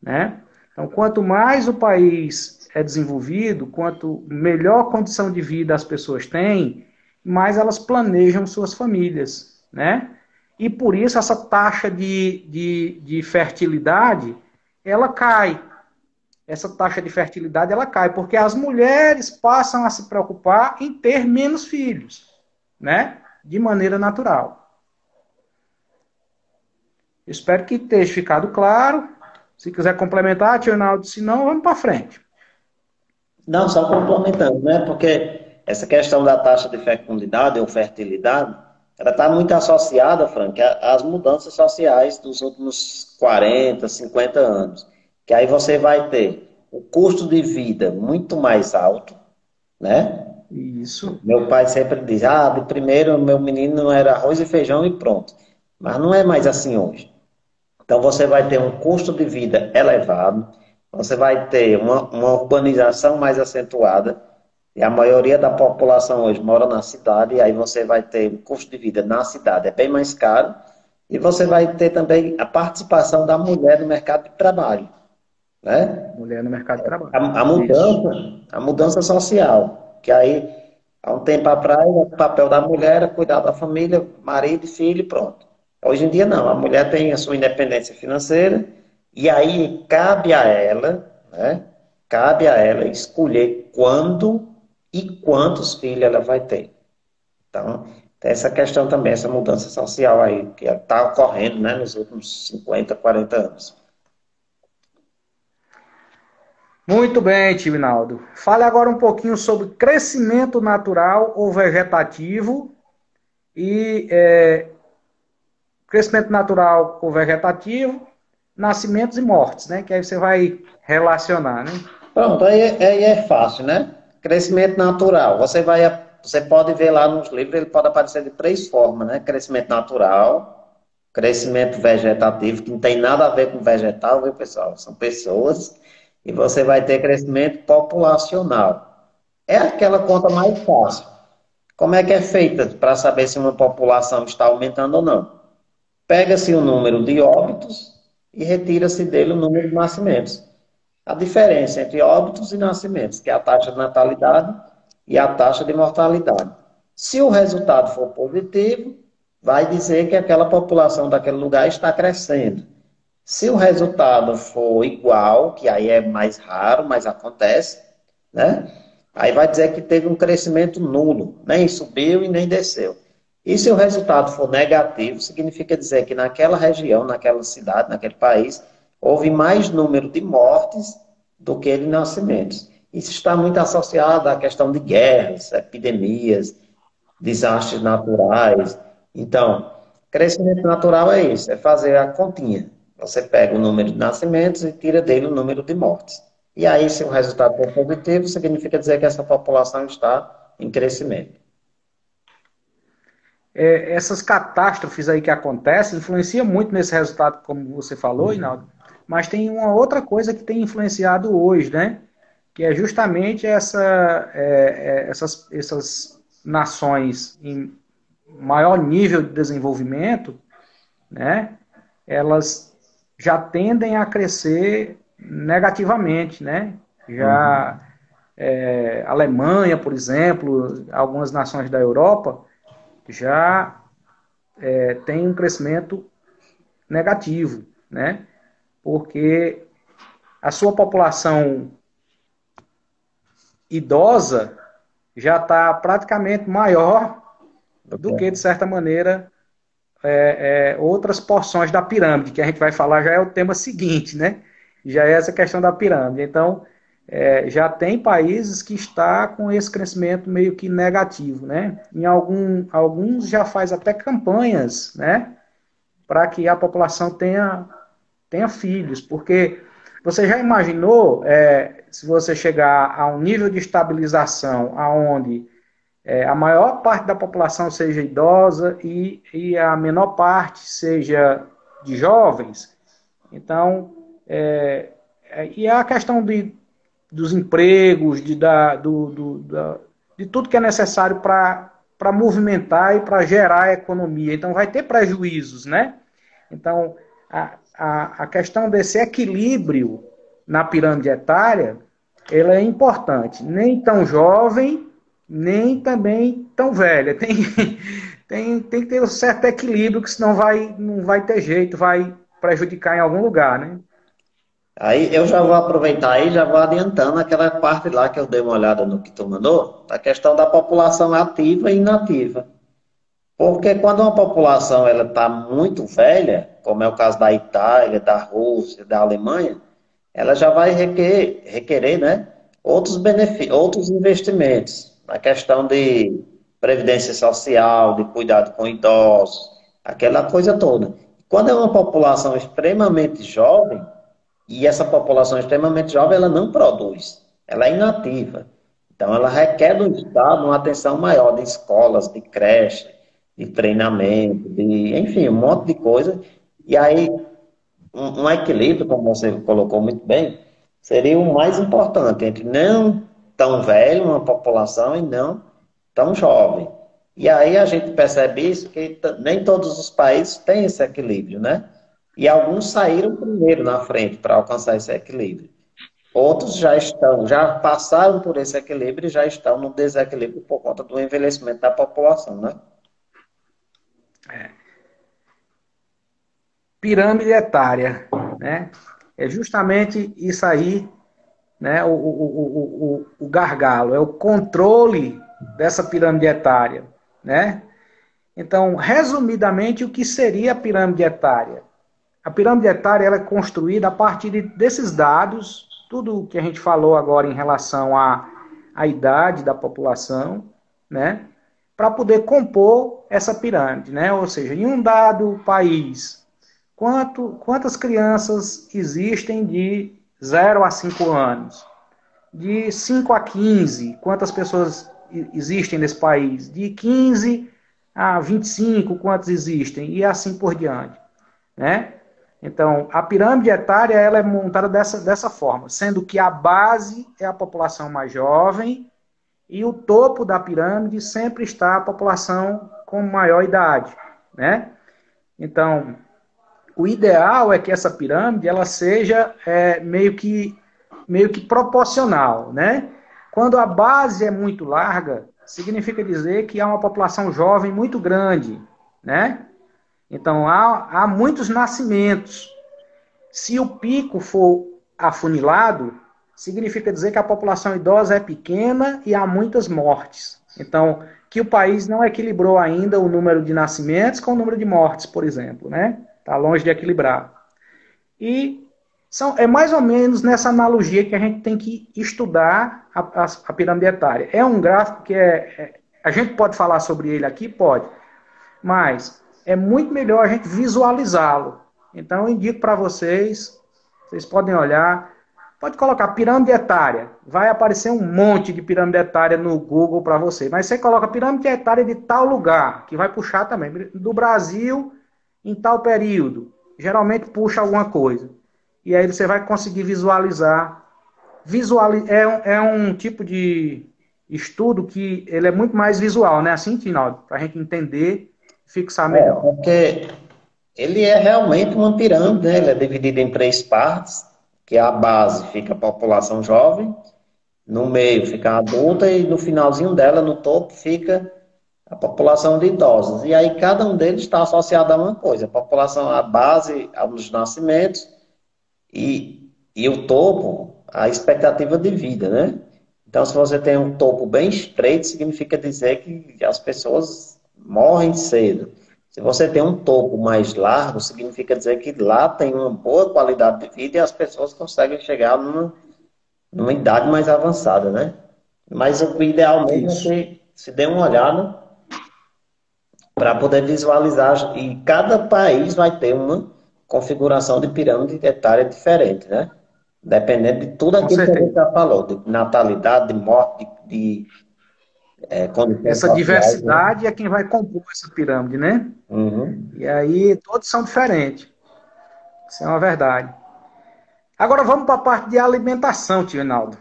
né? Então, quanto mais o país é desenvolvido, quanto melhor condição de vida as pessoas têm, mais elas planejam suas famílias, né? E por isso essa taxa de fertilidade, ela cai. Essa taxa de fertilidade, ela cai, porque as mulheres passam a se preocupar em ter menos filhos, né? De maneira natural. Espero que esteja ficado claro. Se quiser complementar, tio Ronaldo, se não, vamos para frente. Não, só complementando, né? Porque essa questão da taxa de fecundidade ou fertilidade, ela está muito associada, Frank, às mudanças sociais dos últimos 40, 50 anos. Que aí você vai ter o custo de vida muito mais alto, né? Isso. Meu pai sempre diz, de primeiro meu menino era arroz e feijão e pronto. Mas não é mais assim hoje. Então você vai ter um custo de vida elevado, você vai ter uma urbanização mais acentuada, e a maioria da população hoje mora na cidade, e aí você vai ter o custo de vida na cidade, é bem mais caro, e você vai ter também a participação da mulher no mercado de trabalho, né? Mulher no mercado de trabalho. A Isso. mudança, a mudança social, que aí, há um tempo atrás, o papel da mulher era cuidar da família, marido, filho e pronto. Hoje em dia, não. A mulher tem a sua independência financeira e aí cabe a ela, né? Cabe a ela escolher quando e quantos filhos ela vai ter. Então, tem essa questão também, essa mudança social aí, que está ocorrendo, né, nos últimos 50, 40 anos. Muito bem, tio Rinaldo. Fale agora um pouquinho sobre crescimento natural ou vegetativo e crescimento natural ou vegetativo, nascimentos e mortes, né? Que aí você vai relacionar, né? Pronto, aí é fácil, né? Crescimento natural. Você pode ver lá nos livros, ele pode aparecer de três formas, né? Crescimento natural, crescimento vegetativo, que não tem nada a ver com vegetal, viu, pessoal? São pessoas. E você vai ter crescimento populacional. É aquela conta mais fácil. Como é que é feita para saber se uma população está aumentando ou não? Pega-se o número de óbitos e retira-se dele o número de nascimentos. A diferença entre óbitos e nascimentos, que é a taxa de natalidade e a taxa de mortalidade. Se o resultado for positivo, vai dizer que aquela população daquele lugar está crescendo. Se o resultado for igual, que aí é mais raro, mas acontece, né? Aí vai dizer que teve um crescimento nulo, nem subiu e nem desceu. E se o resultado for negativo, significa dizer que naquela região, naquela cidade, naquele país, houve mais número de mortes do que de nascimentos. Isso está muito associado à questão de guerras, epidemias, desastres naturais. Então, crescimento natural é isso, é fazer a continha. Você pega o número de nascimentos e tira dele o número de mortes. E aí, se o resultado for positivo, significa dizer que essa população está em crescimento. Essas catástrofes aí que acontecem influenciam muito nesse resultado, como você falou, Inaldo. Mas tem uma outra coisa que tem influenciado hoje, né? Que é justamente essas nações em maior nível de desenvolvimento, né? Elas já tendem a crescer negativamente, né? Já Uhum. Alemanha, por exemplo, algumas nações da Europa já tem um crescimento negativo, né? Porque a sua população idosa já está praticamente maior do que, de certa maneira, outras porções da pirâmide, que a gente vai falar já é o tema seguinte, né? Já é essa questão da pirâmide. Então, já tem países que está com esse crescimento meio que negativo, né? Alguns já faz até campanhas, né? Para que a população tenha filhos, porque você já imaginou se você chegar a um nível de estabilização aonde a maior parte da população seja idosa e a menor parte seja de jovens? Então, e a questão dos empregos, de tudo que é necessário para movimentar e para gerar a economia. Então, vai ter prejuízos, né? Então, a questão desse equilíbrio na pirâmide etária, ela é importante. Nem tão jovem, nem também tão velha. Tem que ter um certo equilíbrio, que senão não vai ter jeito, vai prejudicar em algum lugar, né? Aí eu já vou aproveitar aí, já vou adiantando aquela parte lá que eu dei uma olhada no que tu mandou, a questão da população ativa e inativa. Porque quando uma população ela está muito velha, como é o caso da Itália, da Rússia, da Alemanha, ela já vai requerer, né, outros benefícios, outros investimentos na questão de previdência social, de cuidado com idosos, aquela coisa toda. Quando é uma população extremamente jovem, e essa população extremamente jovem, ela não produz, ela é inativa. Então, ela requer do Estado uma atenção maior de escolas, de creche, de treinamento, enfim, um monte de coisa. E aí, um equilíbrio, como você colocou muito bem, seria o mais importante entre não tão velho, uma população, e não tão jovem. E aí a gente percebe isso, que nem todos os países têm esse equilíbrio, né? E alguns saíram primeiro na frente para alcançar esse equilíbrio. Outros já passaram por esse equilíbrio e já estão no desequilíbrio por conta do envelhecimento da população, né? Pirâmide etária, né? É justamente isso aí, né? O gargalo, é o controle dessa pirâmide etária, né? Então, resumidamente, o que seria a pirâmide etária? A pirâmide etária ela é construída a partir desses dados, tudo o que a gente falou agora em relação à idade da população, né? Para poder compor essa pirâmide, né? Ou seja, em um dado país, quantas crianças existem de 0 a 5 anos? De 5 a 15, quantas pessoas existem nesse país? De 15 a 25, quantos existem? E assim por diante, né? Então, a pirâmide etária ela é montada dessa forma, sendo que a base é a população mais jovem e o topo da pirâmide sempre está a população com maior idade, né? Então, o ideal é que essa pirâmide ela seja meio que proporcional, né? Quando a base é muito larga, significa dizer que há uma população jovem muito grande, né? Então há muitos nascimentos. Se o pico for afunilado, significa dizer que a população idosa é pequena e há muitas mortes. Então, que o país não equilibrou ainda o número de nascimentos com o número de mortes, por exemplo, né? Está longe de equilibrar. E é mais ou menos nessa analogia que a gente tem que estudar a pirâmide etária. É um gráfico que a gente pode falar sobre ele aqui? Pode. Mas é muito melhor a gente visualizá-lo. Então eu indico para vocês podem olhar, pode colocar pirâmide etária, vai aparecer um monte de pirâmide etária no Google para você, mas você coloca pirâmide etária de tal lugar, que vai puxar também, do Brasil em tal período, geralmente puxa alguma coisa, e aí você vai conseguir visualizar, é um tipo de estudo que ele é muito mais visual, né, assim, Tinaldo, para a gente entender, fixar melhor. Porque ele é realmente uma pirâmide, né? Ele é dividido em três partes, que a base fica a população jovem, no meio fica a adulta e no finalzinho dela, no topo, fica a população de idosos. E aí cada um deles está associado a uma coisa. A população, a base, aos nascimentos e o topo, a expectativa de vida, né? Então, se você tem um topo bem estreito, significa dizer que as pessoas morrem cedo. Se você tem um topo mais largo, significa dizer que lá tem uma boa qualidade de vida e as pessoas conseguem chegar numa idade mais avançada, né? Mas o ideal mesmo é Isso. que se dê uma olhada para poder visualizar. E cada país vai ter uma configuração de pirâmide etária diferente, né? Dependendo de tudo Com aquilo que a gente certeza. já falou, de natalidade, de morte, de condições Essa sociais, né? diversidade é quem vai compor essa pirâmide, né? Uhum. E aí todos são diferentes. Isso é uma verdade. Agora vamos para a parte de alimentação, tio Reinaldo.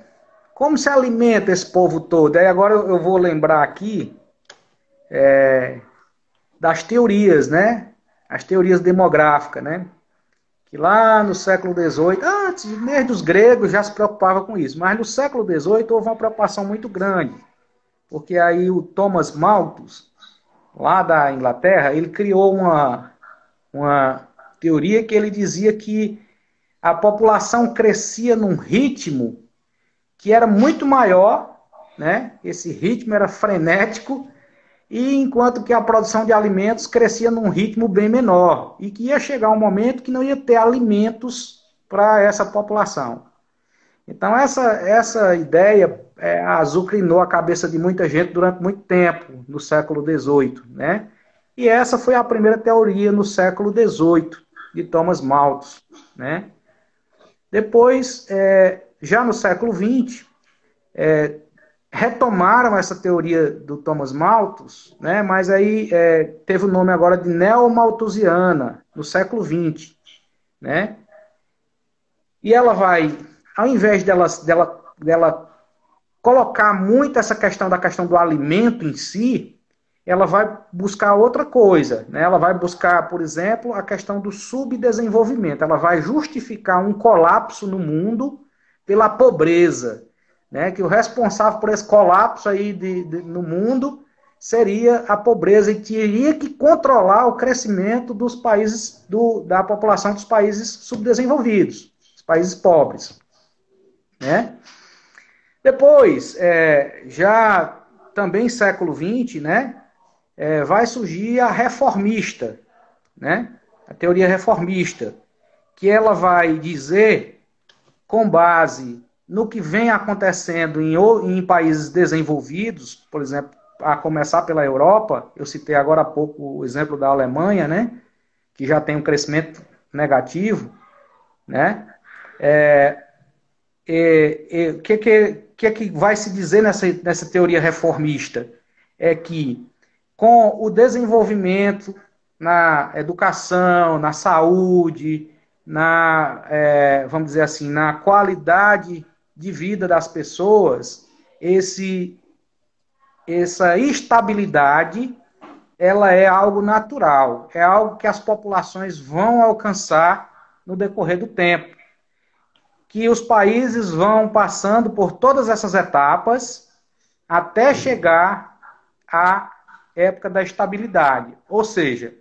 Como se alimenta esse povo todo? Aí agora eu vou lembrar aqui das teorias, né? As teorias demográficas, né? Que lá no século XVIII, antes mesmo dos gregos já se preocupava com isso, mas no século XVIII houve uma preocupação muito grande, porque aí o Thomas Malthus, lá da Inglaterra, ele criou uma teoria que ele dizia que a população crescia num ritmo que era muito maior, né? Esse ritmo era frenético, e enquanto que a produção de alimentos crescia num ritmo bem menor, e que ia chegar um momento que não ia ter alimentos para essa população. Então essa ideia azucrinou a cabeça de muita gente durante muito tempo, no século XVIII, né? E essa foi a primeira teoria no século XVIII, de Thomas Malthus, né? Depois, já no século XX, retomaram essa teoria do Thomas Malthus, né? Mas aí teve o nome agora de neomalthusiana, no século XX, né? E ela vai, ao invés dela colocar muito essa questão do alimento em si, ela vai buscar outra coisa, né? Ela vai buscar, por exemplo, a questão do subdesenvolvimento. Ela vai justificar um colapso no mundo pela pobreza, né? Que o responsável por esse colapso aí no mundo seria a pobreza e teria que controlar o crescimento dos países, da população dos países subdesenvolvidos, os países pobres, né? Depois, já também século XX, né? Vai surgir a reformista, né? A teoria reformista, que ela vai dizer, com base no que vem acontecendo em países desenvolvidos, por exemplo, a começar pela Europa, eu citei agora há pouco o exemplo da Alemanha, né? Que já tem um crescimento negativo, né? O que vai se dizer nessa teoria reformista? É que com o desenvolvimento na educação, na saúde, vamos dizer assim, na qualidade de vida das pessoas, essa estabilidade, ela é algo natural, é algo que as populações vão alcançar no decorrer do tempo, que os países vão passando por todas essas etapas até chegar à época da estabilidade. Ou seja,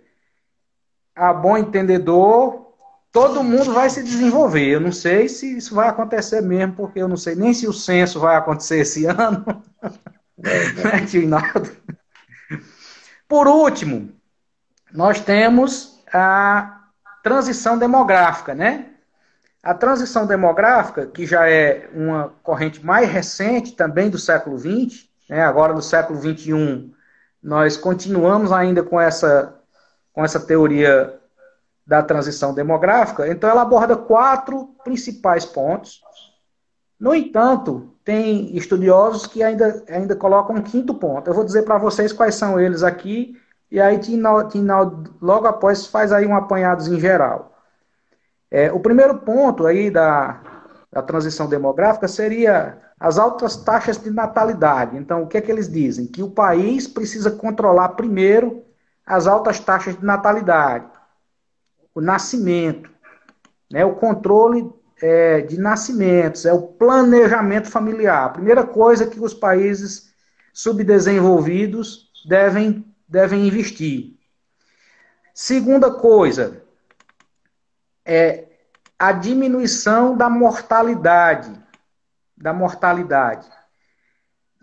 a bom entendedor, todo mundo vai se desenvolver. Eu não sei se isso vai acontecer mesmo, porque eu não sei nem se o censo vai acontecer esse ano, né, tio Hinaldo? Por último, nós temos a transição demográfica, né? A transição demográfica, que já é uma corrente mais recente também do século XX, né? Agora no século XXI, nós continuamos ainda com essa teoria da transição demográfica, então ela aborda 4 principais pontos. No entanto, tem estudiosos que ainda colocam um quinto ponto. Eu vou dizer para vocês quais são eles aqui, e aí Tinaldo, logo após, faz aí um apanhado em geral. O primeiro ponto aí da transição demográfica seria as altas taxas de natalidade. Então, o que é que eles dizem? Que o país precisa controlar primeiro as altas taxas de natalidade, o nascimento, né, o controle de nascimentos, o planejamento familiar. A primeira coisa que os países subdesenvolvidos devem investir. Segunda coisa, a diminuição da mortalidade.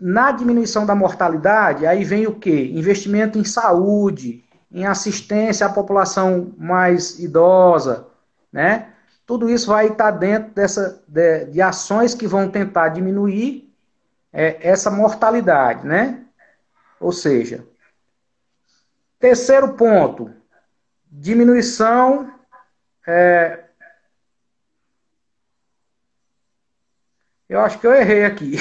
Na diminuição da mortalidade, aí vem o quê? Investimento em saúde, em assistência à população mais idosa, né? tudo isso vai estar dentro de ações que vão tentar diminuir essa mortalidade, né? Ou seja, terceiro ponto, diminuição. Eu acho que eu errei aqui.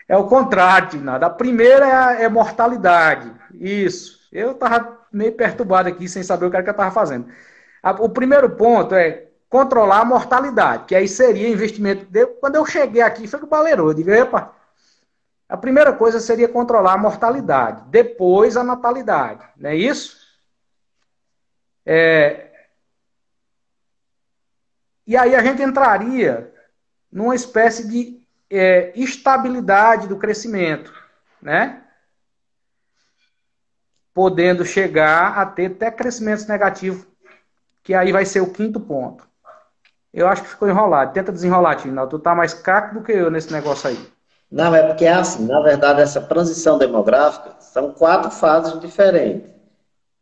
É o contrário, Tinado. A primeira é mortalidade. Isso. Eu estava meio perturbado aqui, sem saber o que era que eu estava fazendo. O primeiro ponto é controlar a mortalidade, que aí seria investimento. Quando eu cheguei aqui, foi que baleirou. Eu digo, epa, a primeira coisa seria controlar a mortalidade, depois a natalidade, não é isso? E aí a gente entraria numa espécie de estabilidade do crescimento, né? Podendo chegar a ter até crescimentos negativos, que aí vai ser o quinto ponto. Eu acho que ficou enrolado. Tenta desenrolar, Tino. Tu tá mais craque do que eu nesse negócio aí. Não, é porque é assim, na verdade, essa transição demográfica são 4 fases diferentes.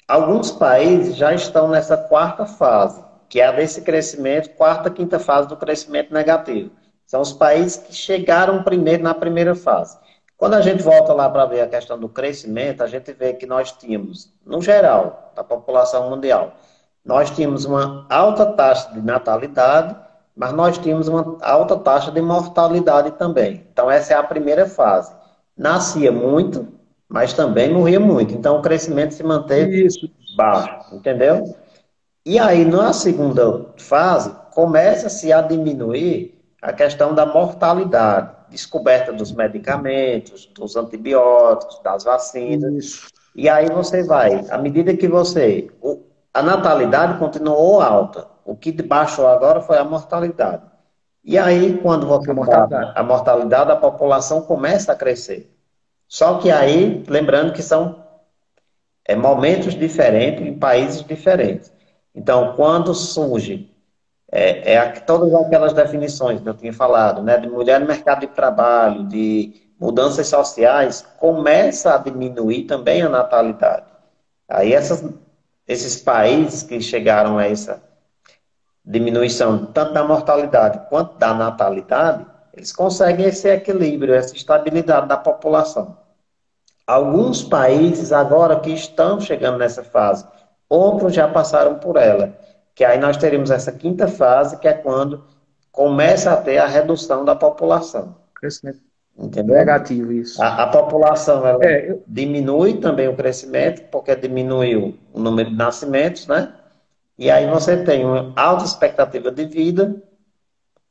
Alguns países já estão nessa quarta fase, que é a desse crescimento, quarta, quinta fase do crescimento negativo. São os países que chegaram primeiro na primeira fase. Quando a gente volta lá para ver a questão do crescimento, a gente vê que nós tínhamos, no geral, da população mundial, nós tínhamos uma alta taxa de natalidade, mas nós tínhamos uma alta taxa de mortalidade também. Então, essa é a primeira fase. Nascia muito, mas também morria muito. Então, o crescimento se manteve Isso. baixo, entendeu? E aí, na segunda fase, começa-se a diminuir a questão da mortalidade, descoberta dos medicamentos, dos antibióticos, das vacinas. Isso. E aí você vai, à medida que a natalidade continuou alta, o que baixou agora foi a mortalidade. E aí, quando A você baixa mortalidade. a mortalidade, a população começa a crescer. Só que aí, lembrando que são momentos diferentes em países diferentes. Então, quando surge todas aquelas definições que eu tinha falado, né, de mulher no mercado de trabalho, de mudanças sociais, começa a diminuir também a natalidade. Aí esses países que chegaram a essa diminuição tanto da mortalidade quanto da natalidade, eles conseguem esse equilíbrio, essa estabilidade da população. Alguns países agora que estão chegando nessa fase, outros já passaram por ela, que aí nós teremos essa quinta fase, que é quando começa a ter a redução da população, Crescimento entendeu? negativo, isso. A população ela Eu, diminui também o crescimento, porque diminuiu o número de nascimentos, né? E aí você tem uma alta expectativa de vida,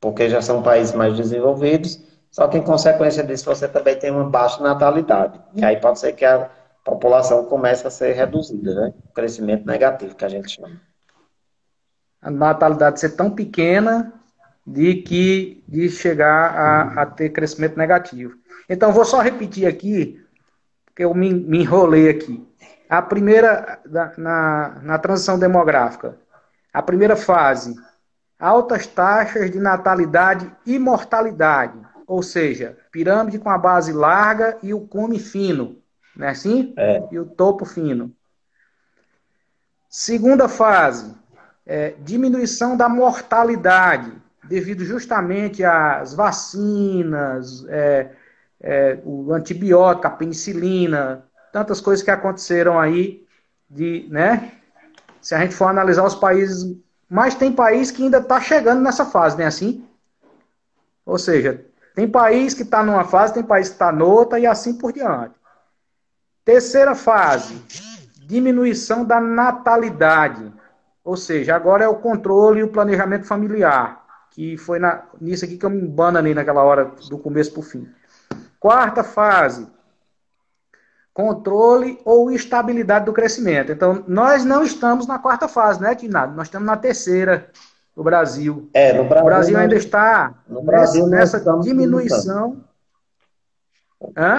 porque já são países mais desenvolvidos, só que em consequência disso você também tem uma baixa natalidade. E aí pode ser que a população comece a ser reduzida, né? O crescimento negativo que a gente chama. a natalidade ser tão pequena de chegar a ter crescimento negativo. Então, vou só repetir aqui, porque eu me enrolei aqui. A primeira, na transição demográfica, a primeira fase, altas taxas de natalidade e mortalidade, ou seja, pirâmide com a base larga e o cume fino, não é assim? É, E o topo fino. Segunda fase, diminuição da mortalidade, devido justamente às vacinas, o antibiótico, a penicilina, tantas coisas que aconteceram aí, né? Se a gente for analisar os países, mas tem país que ainda está chegando nessa fase, né? Assim, ou seja, tem país que está numa fase, tem país que está noutra e assim por diante. Terceira fase, diminuição da natalidade. Ou seja, agora é o controle e o planejamento familiar, que foi nisso aqui que eu me embananei naquela hora, do começo para o fim. Quarta fase, controle ou estabilidade do crescimento. Então, nós não estamos na quarta fase, né, Tinado? Nós estamos na terceira, do Brasil. no O Brasil Brasil ainda está no Brasil nós nessa estamos limitando. diminuição. Hã?